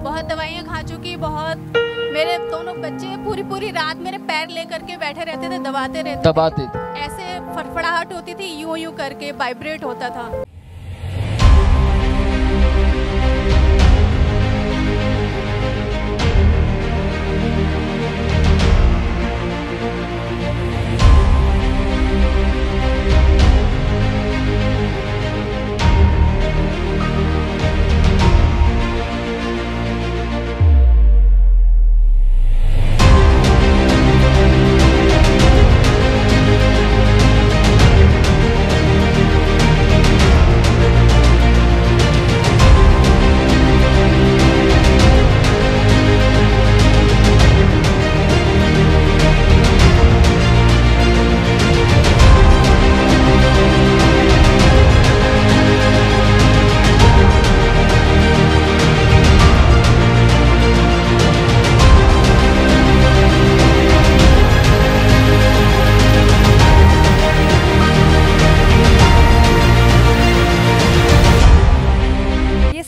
बहुत दवाइयाँ खा चुकी, बहुत। मेरे दोनों बच्चे पूरी रात मेरे पैर लेकर के बैठे रहते थे, दबाते रहते थे। ऐसे फड़फड़ाहट होती थी, यूं करके वाइब्रेट होता था।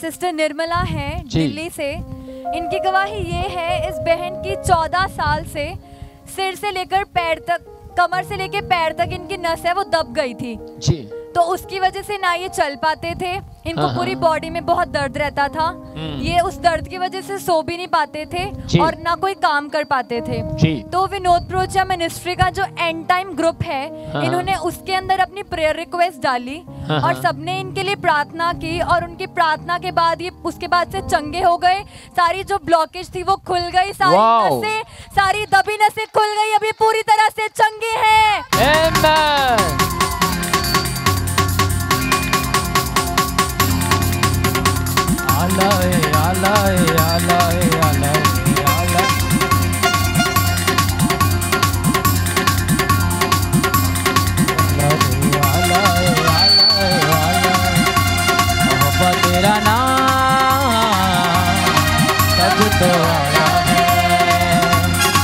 सिस्टर निर्मला है दिल्ली से। इनकी गवाही ये है, इस बहन की 14 साल से सिर से लेकर पैर तक, कमर से लेकर पैर तक इनकी नस है वो दब गई थी जी। तो उसकी वजह से ना ये चल पाते थे, इनको पूरी बॉडी में बहुत दर्द रहता था। ये उस दर्द की वजह से सो भी नहीं पाते थे और ना कोई काम कर पाते थे जी। तो विनोद प्रोचा मिनिस्ट्री का जो एंड टाइम ग्रुप है, इन्होंने उसके अंदर अपनी प्रेयर रिक्वेस्ट डाली और सबने इनके लिए प्रार्थना की और उनकी प्रार्थना के बाद ये उसके बाद से चंगे हो गए। सारी जो ब्लॉकेज थी वो खुल गई, सारी नसें, सारी दबी नसें खुल गई, अभी पूरी तरह से चंगे हैं। आलाए आलाए आलाए आलाए आलाए आलाए आलाए आलाए मोहब्बत तेरा नाम तब तो आया है,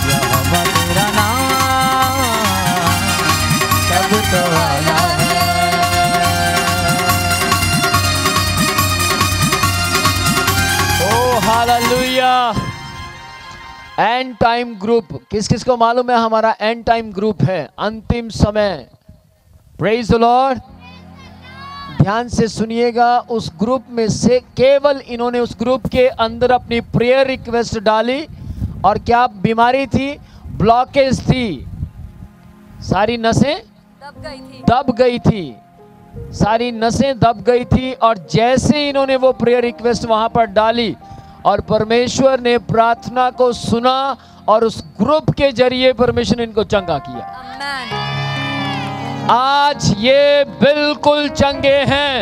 मोहब्बत तेरा नाम तब तो आया है। हालेलुया। एंड टाइम ग्रुप, किस किस को मालूम है हमारा एंड टाइम ग्रुप है, अंतिम समय। Praise the Lord. ध्यान से सुनिएगा, उस ग्रुप में से केवल इन्होंने उस ग्रुप के अंदर अपनी प्रेयर रिक्वेस्ट डाली और क्या बीमारी थी? ब्लॉकेज थी, सारी नसें दब गई थी, सारी नसें दब गई थी। और जैसे इन्होंने वो प्रेयर रिक्वेस्ट वहां पर डाली और परमेश्वर ने प्रार्थना को सुना और उस ग्रुप के जरिए परमेश्वर ने इनको चंगा किया। आज ये बिल्कुल चंगे हैं।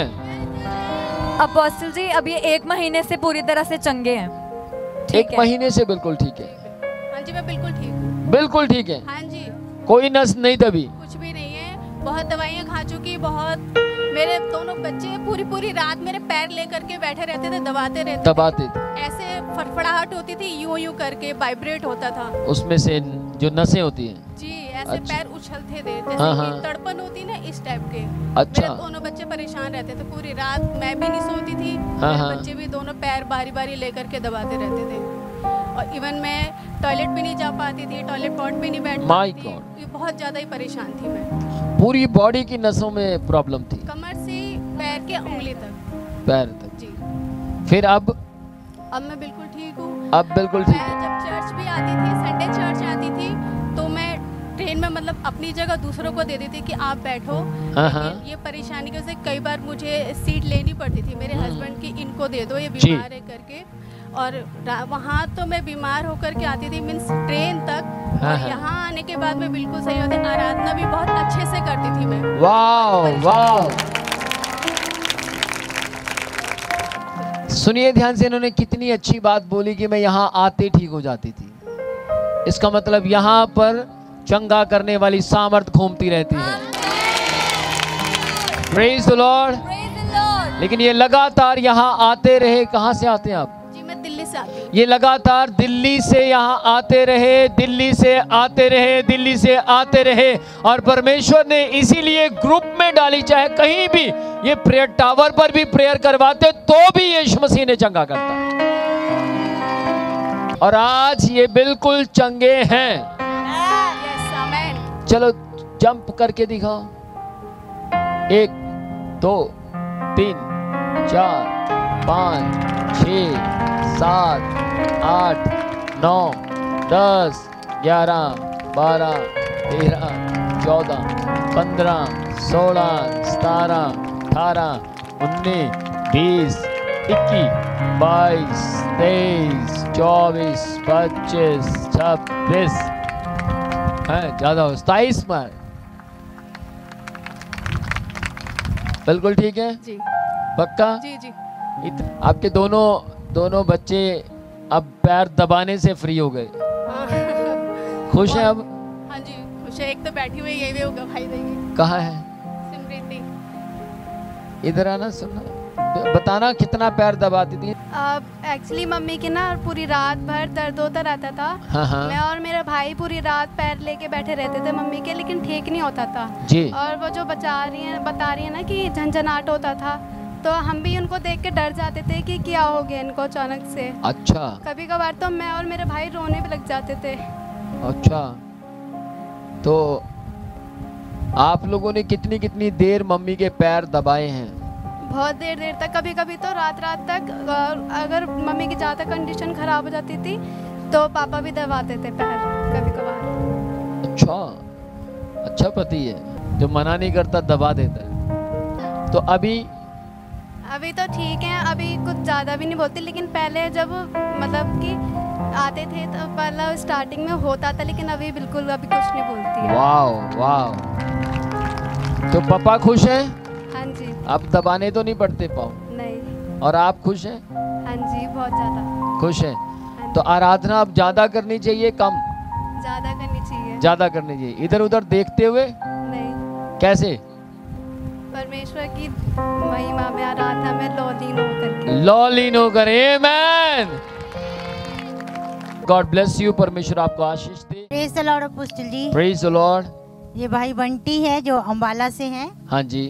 अपोस्टल जी, अब ये 1 महीने से पूरी तरह से चंगे हैं। 1 महीने से बिल्कुल ठीक है। हाँ जी, मैं बिल्कुल ठीक हूँ। बिल्कुल ठीक है। हाँ जी, कोई नस नहीं दबी, कुछ भी नहीं है। बहुत दवाइयाँ खा चुकी, बहुत। मेरे दोनों बच्चे पूरी रात मेरे पैर लेकर के बैठे रहते थे, दबाते थे। ऐसे फड़फड़ाहट होती थी, यूं करके वाइब्रेट होता था। उसमें से जो नसें होती हैं जी, ऐसे पैर उछलते थे जैसे कि तड़पन होती ना, इस टाइप के। अच्छा। मेरे दोनों बच्चे परेशान रहते थे पूरी रात, मैं भी नहीं सोती थी। मेरे बच्चे भी दोनों पैर बारी लेकर के दबाते रहते थे और इवन मैं टॉयलेट भी नहीं जा पाती थी, टॉयलेट पॉट भी नहीं बैठ पाती थी। बहुत ज्यादा ही परेशान थी मैं। पूरी बॉडी की नसों में प्रॉब्लम थी, कमर से पैर के उंगली तक, पैर तक जी। फिर अब मैं बिल्कुल ठीक हूँ। अब बिल्कुल ठीक है। जब चर्च भी आती थी, संडे चर्च आती थी, तो मैं ट्रेन में मतलब अपनी जगह दूसरों को दे देती कि आप बैठो। ये परेशानी की वजह से कई बार मुझे सीट लेनी पड़ती थी मेरे हस्बैंड की, इनको दे दो, ये बीमार है करके। और वहाँ तो मैं बीमार होकर के आती थी, मीन्स ट्रेन तक। और यहाँ आने के बाद मैं बिल्कुल सही होती, आराधना भी बहुत अच्छे से करती थी मैं। वाह। सुनिए ध्यान से, इन्होंने कितनी अच्छी बात बोली कि मैं यहाँ आते ठीक हो जाती थी। इसका मतलब यहाँ पर चंगा करने वाली सामर्थ घूमती रहती है। Praise the Lord. लेकिन ये लगातार यहाँ आते रहे। कहाँ से आते हैं आप? जी, मैं दिल्ली से आती हूँ। ये लगातार दिल्ली से यहाँ आते रहे, दिल्ली से आते रहे, दिल्ली से आते रहे। और परमेश्वर ने इसीलिए ग्रुप में डाली, चाहे कहीं भी ये प्रेयर टावर पर भी प्रेयर करवाते तो भी यीशु मसीह ने चंगा करता। और आज ये बिल्कुल चंगे हैं। Yes amen. चलो जंप करके दिखाओ। 1 2 3 4 5 6 7 8 9 10 11 12 13 14 15 16 17 18 19 20 21 22 23 24 25 26 है ज्यादा हो 27 मार। बिल्कुल ठीक है जी पक्का। जी जी। आपके दोनों बच्चे अब पैर दबाने से फ्री हो गए। खुश हैं अब? हाँ जी खुश है। एक तो बैठी हुई ये भी होगा भाई देंगे। कहाँ है? सिमृति। इधर आना सुनना बताना कितना पैर दबाती थी। अब एक्चुअली मम्मी की ना पूरी रात भर दर्द होता रहता था। हाँ। मैं और मेरा भाई पूरी रात पैर लेके बैठे रहते थे मम्मी के, लेकिन ठीक नहीं होता था जी। और वो जो बता रही है ना कि झंझनाट होता था, तो हम भी उनको देख के डर जाते थे कि क्या हो गया इनको अचानक से। अच्छा। कभी कभार तो मैं और मेरे भाई रोने भी लग जाते थे। अच्छा तो आप लोगों ने कितनी देर मम्मी के पैर दबाए हैं? बहुत देर तक, कभी कभी तो रात तक। अगर मम्मी की ज़्यादा कंडीशन ख़राब हो जाती थी तो पापा भी दबाते थे पैर कभी कभार। अच्छा पति है जो मना नहीं करता दबा देता है। तो अभी तो ठीक है, अभी कुछ ज़्यादा भी नहीं बोलती, लेकिन पहले जब मतलब कि आते थे तो पहले स्टार्टिंग में होता था, लेकिन अभी बिल्कुल अभी कुछ नहीं बोलती है। वाह। तो पापा खुश हैं? हाँ जी। अब दबाने तो नहीं पड़ते पाँव? नहीं। और आप खुश हैं? हाँ जी बहुत ज़्यादा खुश हैं। हाँ तो आराधना अब ज्यादा करनी चाहिए कम? ज़्यादा करनी चाहिए। ज्यादा करनी चाहिए। इधर उधर देखते हुए? नहीं। कैसे? परमेश्वर की महिमा में, आराधना में लॉलीन होकर। आमेन। God bless you. परमेश्वर आपको आशीष दे। Praise the Lord apostle ji. Praise the Lord. ये भाई बंटी है जो अंबाला से हैं। हाँ जी।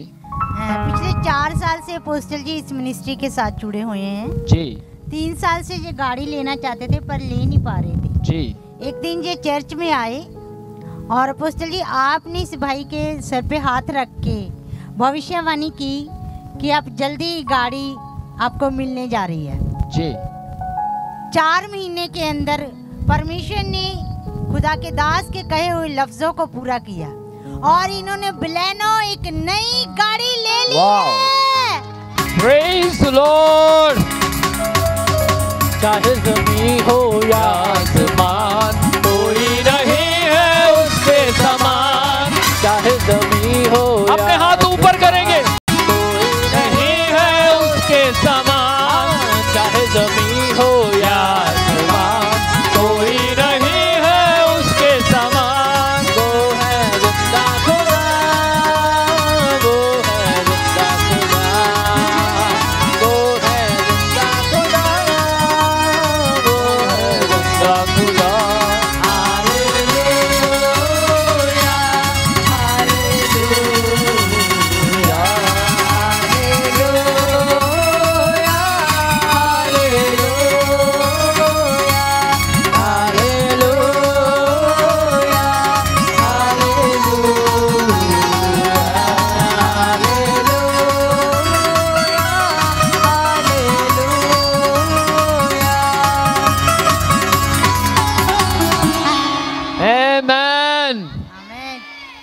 पिछले 4 साल से अपोस्टल जी इस मिनिस्ट्री के साथ जुड़े हुए हैं जी। 3 साल से ये गाड़ी लेना चाहते थे पर ले नहीं पा रहे थे जी। एक दिन ये चर्च में आए और अपोस्टल जी आपने इस भाई के सर पे हाथ रख के भविष्यवाणी की कि आप जल्दी गाड़ी आपको मिलने जा रही है जी। 4 महीने के अंदर परमेश्वर ने खुदा के दास के कहे हुए लफ्जों को पूरा किया और इन्होंने बलेनो एक नई गाड़ी ले ली है। Praise the Lord. चाहे ज़मीन हो या आसमान, कोई नहीं है उसके समान। चाहे ज़मीन हो, अपने हाथ ऊपर करेंगे। कोई नहीं है उसके समान। चाहे ज़मीन हो या आसमान, कोई नहीं है उसके समान। वो है जिंदा खुदा, वो है जिंदा खुदा, वो है जिंदा खुदा, वो है जिंदा खुदा।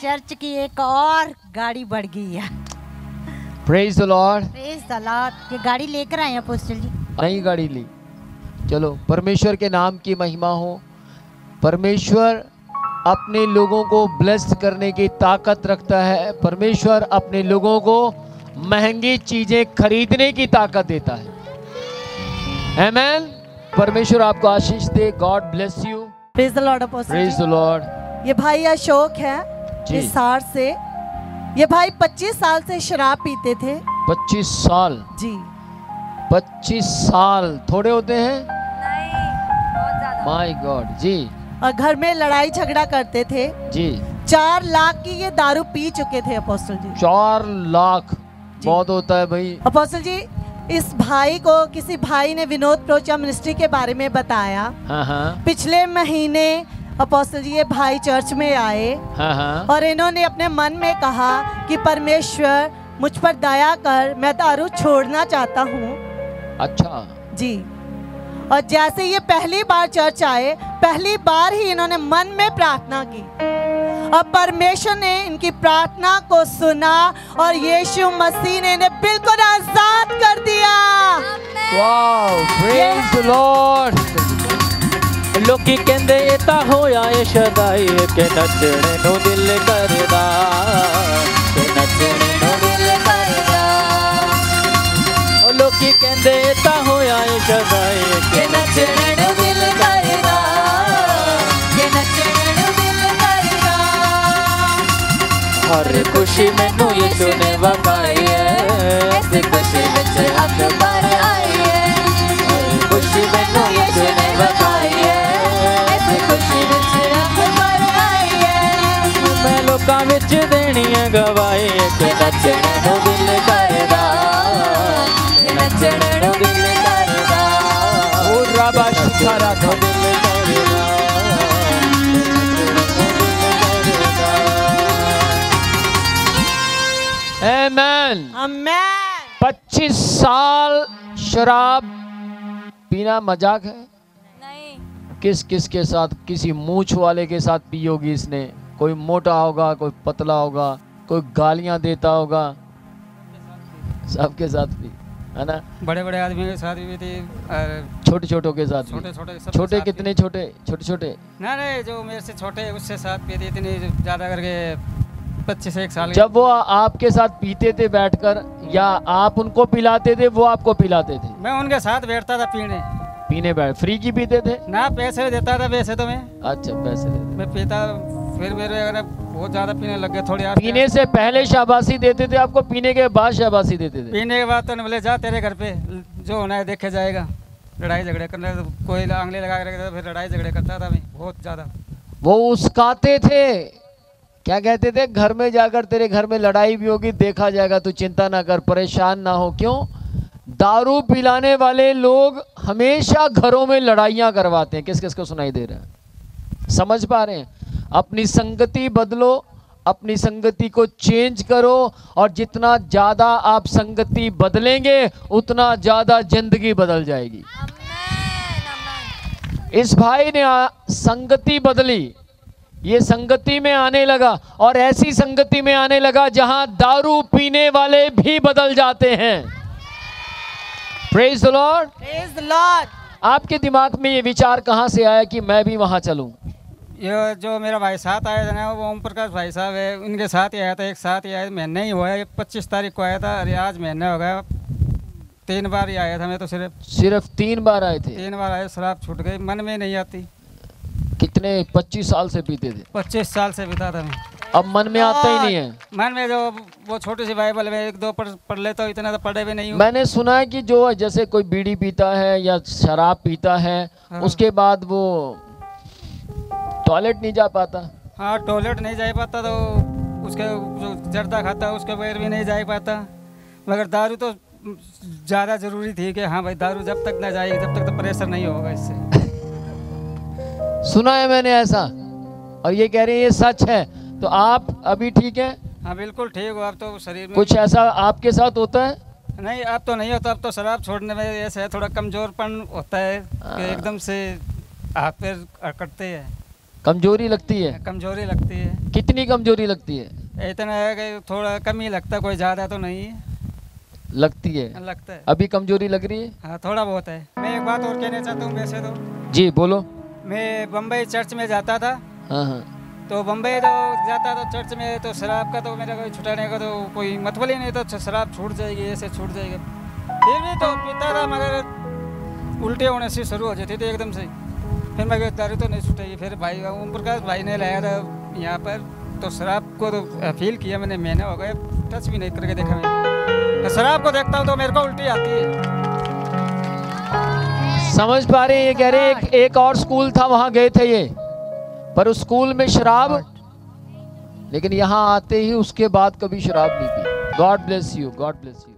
चर्च की एक और गाड़ी बढ़ गई है। Praise the Lord. Praise the Lord. ये गाड़ी लेकर आए अपोस्टल जी। नई गाड़ी ली। चलो परमेश्वर के नाम की महिमा हो। परमेश्वर अपने लोगों को ब्लेस करने की ताकत रखता है। परमेश्वर अपने लोगों को महंगी चीजें खरीदने की ताकत देता है। आमेन। परमेश्वर आपको आशीष दे। God bless you. Praise the Lord apostle. Praise the Lord. ये भाई अशोक है हिसार से। ये भाई 25 साल से शराब पीते थे। 25 साल जी। 25 साल थोड़े होते हैं? नहीं, बहुत ज्यादा। माय गॉड जी। और घर में लड़ाई झगड़ा करते थे जी। 4 लाख की ये दारू पी चुके थे अपोस्टल जी। 4 लाख बहुत होता है भाई। अपोस्टल जी इस भाई को किसी भाई ने विनोद प्रोचा मिनिस्ट्री के बारे में बताया। पिछले महीने अपोस्टल जी ये भाई चर्च में आए और इन्होंने अपने मन में कहा कि परमेश्वर मुझ पर दया कर, मैं दारू छोड़ना चाहता हूँ। अच्छा जी। और जैसे ये पहली बार चर्च आए, पहली बार ही इन्होंने मन में प्रार्थना की और परमेश्वर ने इनकी प्रार्थना को सुना और यीशु मसीह ने इन्हें बिल्कुल आजाद कर दिया। Wow, praise the Lord. लोकी कहंदे ये ता होया ए शदाई के नचने नु दिल करदा, के नचने नु दिल करदा। ओ लोकी कहंदे ये ता होया ए शदाई के नचने नु दिल करदा, के नचने नु दिल करदा। हर खुशी मैनू यीशु ने वकाई है, ऐसी खुशी विच अकबर आई है। हर खुशी मैनू यीशु ने वकाई है, ऐसी खुशी विच अकबर आई है। मैं लोकां विच देनी है गवाही कि नचने नू दिल करदा, नचने नू दिल करदा। ओ रबा शिखारा नू दिल करदा। आमेन, आमेन। 25 साल शराब पीना मजाक है? नहीं। किस किस के साथ? किसी मूछ वाले के साथ पी होगी इसने, कोई मोटा होगा, कोई पतला होगा, कोई गालियां देता होगा, सबके साथ पी, है ना? बड़े बड़े आदमी के साथ भी थी, छोटे छोटों के साथ? छोटे छोटे छोटे कितने छोटे? छोटे छोटे नहीं, जो मेरे से छोटे उससे साथ पी थी, इतनी ज़्यादा करके 25 साल। जब वो आपके साथ पीते थे बैठकर या आप उनको पिलाते थे, वो आपको पिलाते थे? मैं उनके साथ बैठता था पीने बैठ। फ्री की पीते थे ना? पैसे देता था वैसे तो मैं। अच्छा, पैसे देते। मैं पीता, फिर मेरे अगर बहुत ज़्यादा पीने लग गए थोड़ी। पीने से पहले शाबाशी देते थे आपको, पीने के बाद शाबाशी देते थे? पीने के बाद तो बोले जा तेरे घर पे जो होना है देखे जाएगा। लड़ाई झगड़े करने, कोई आंगले लगा के रखता था, फिर लड़ाई झगड़े करता था मैं बहुत ज़्यादा। वो उसकाते थे, क्या कहते थे? घर में जाकर तेरे घर में लड़ाई भी होगी, देखा जाएगा, तू चिंता ना कर, परेशान ना हो। क्यों? दारू पिलाने वाले लोग हमेशा घरों में लड़ाइयां करवाते हैं। किस किस को सुनाई दे रहा है? समझ पा रहे हैं? अपनी संगति बदलो, अपनी संगति को चेंज करो, और जितना ज्यादा आप संगति बदलेंगे उतना ज्यादा जिंदगी बदल जाएगी। इस भाई ने संगति बदली, ये संगति में आने लगा, और ऐसी संगति में आने लगा जहां दारू पीने वाले भी बदल जाते हैं। Praise the Lord, praise the Lord. आपके दिमाग में ये विचार कहां से आया कि मैं भी वहां चलूं? ये जो मेरा भाई साथ आया था ना, वो ओम प्रकाश भाई साहब है, उनके साथ ही आया था। एक साथ ही आया, महीने ही हुआ है, 25 तारीख को आया था, अरे आज महीना हो गया। 3 बार ही आया था मैं तो। सिर्फ 3 बार आए थे? 3 बार आए। शराब छूट गई, मन में नहीं आती। कितने? 25 साल से पीते थे? 25 साल से पीता था मैं। अब मन में आता ही नहीं है? मन में जो वो छोटी सी बाइबल में 1-2 पढ़ लेता हूँ, इतना तो पढ़े भी नहीं हूँ। मैंने सुना है कि जो जैसे कोई बीड़ी पीता है या शराब पीता है, उसके बाद वो टॉयलेट नहीं जा पाता। हाँ, टॉयलेट नहीं जा पाता, तो उसके जो जर्दा खाता है उसके बगैर भी नहीं जा पाता। मगर दारू तो ज़्यादा ज़रूरी थी कि हाँ भाई दारू जब तक ना जाएगी जब तक तो प्रेशर नहीं होगा इससे। सुना है मैंने ऐसा, और ये कह रहे हैं ये सच है। तो आप अभी ठीक है? हाँ बिल्कुल ठीक हो। अब तो शरीर में कुछ ऐसा आपके साथ होता है? नहीं, अब तो नहीं होता। अब तो शराब छोड़ने में ऐसे है, थोड़ा कमज़ोरपन होता है कि एकदम से हाथ पैर अकड़ते हैं। कमजोरी लगती है? कमजोरी लगती है। कितनी कमजोरी लगती है? इतना है कि थोड़ा कम ही लगता है, कोई ज़्यादा तो नहीं है। लगती है? लगता है। अभी कमजोरी लग रही है? हाँ, थोड़ा बहुत है। मैं एक बात और कहना चाहता हूँ वैसे तो। जी बोलो। मैं बम्बई चर्च में जाता था। हाँ हाँ। तो बम्बई तो जाता था चर्च में, तो शराब का तो मेरा कोई छुटाने का तो कोई मतलब ही नहीं था। शराब छूट जाएगी, ऐसे छूट जाएगी। फिर भी तो पीता था, मगर उल्टे होने से शुरू हो जाती थी एकदम से। फिर मैं दारू तो नहीं छूटेगी। फिर भाई ओम प्रकाश भाई ने लाया था यहाँ पर, तो शराब को तो फील किया मैंने, महीने हो गए, टच भी नहीं करके देखा मैंने। तो शराब को देखता हूँ तो मेरे को उल्टी आती है। समझ पा रहे हैं? ये कह रहे हैं एक और स्कूल था, वहां गए थे ये, पर उस स्कूल में शराब, लेकिन यहाँ आते ही उसके बाद कभी शराब नहीं P. God bless you, God bless you.